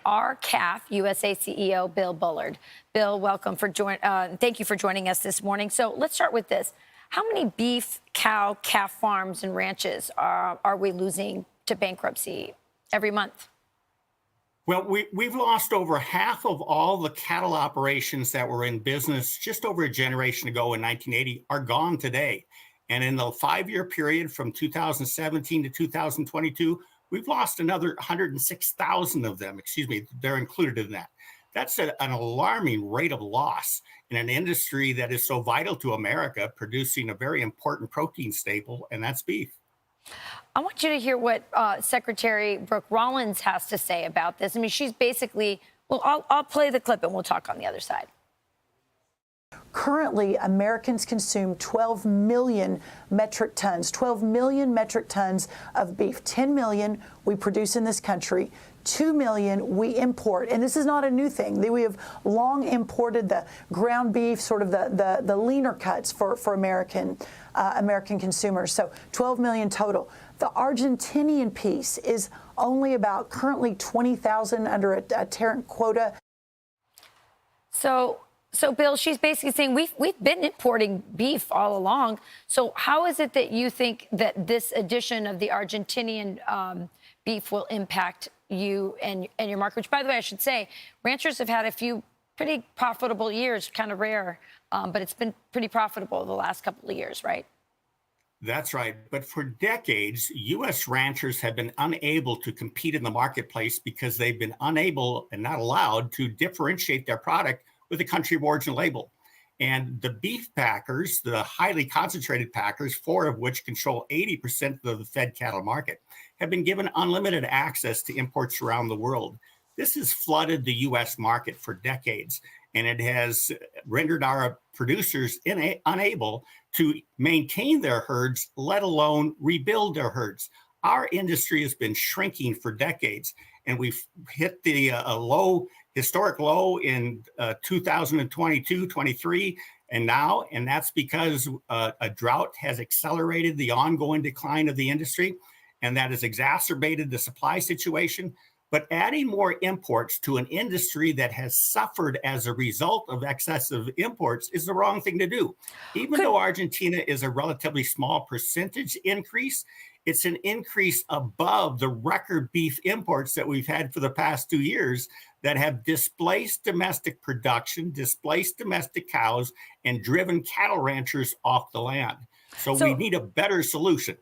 R-CALF USA CEO Bill Bullard. Bill, welcome for thank you for joining us this morning. So let's start with this. How many beef, cow, calf farms and ranches are we losing to bankruptcy every month? Well, we've lost over half of all the cattle operations that were in business just over a generation ago in 1980 are gone today. And in the 5-year period from 2017 to 2022, we've lost another 106,000 of them. Excuse me, they're included in that. That's an alarming rate of loss in an industry that is so vital to America, producing a very important protein staple, and that's beef. I want you to hear what Secretary Brooke Rollins has to say about this. I mean, she's basically, well, I'll play the clip and we'll talk on the other side. Currently, Americans consume 12 million metric tons, 12 million metric tons of beef. 10 million we produce in this country, 2 million we import. And this is not a new thing. We have long imported the ground beef, sort of the leaner cuts for American consumers. So 12 million total. The Argentinian piece is only about currently 20,000 under a Tarrant quota. So, Bill, she's basically saying we've been importing beef all along. So how is it that you think that this addition of the Argentinian beef will impact you and your market? Which, by the way, I should say, ranchers have had a few pretty profitable years, kind of rare, but it's been pretty profitable the last couple of years, right? That's right. But for decades, U.S. ranchers have been unable to compete in the marketplace because they've been unable and not allowed to differentiate their product with a country of origin label. And the beef packers, the highly concentrated packers, 4 of which control 80% of the fed cattle market, have been given unlimited access to imports around the world. This has flooded the U.S. market for decades, and it has rendered our producers unable to maintain their herds, let alone rebuild their herds. Our industry has been shrinking for decades, and we've hit the historic low in 2022, 23, and now, and that's because a drought has accelerated the ongoing decline of the industry, and that has exacerbated the supply situation. But adding more imports to an industry that has suffered as a result of excessive imports is the wrong thing to do. Even though Argentina is a relatively small percentage increase, it's an increase above the record beef imports that we've had for the past 2 years that have displaced domestic production, displaced domestic cows, and driven cattle ranchers off the land. So we need a better solution.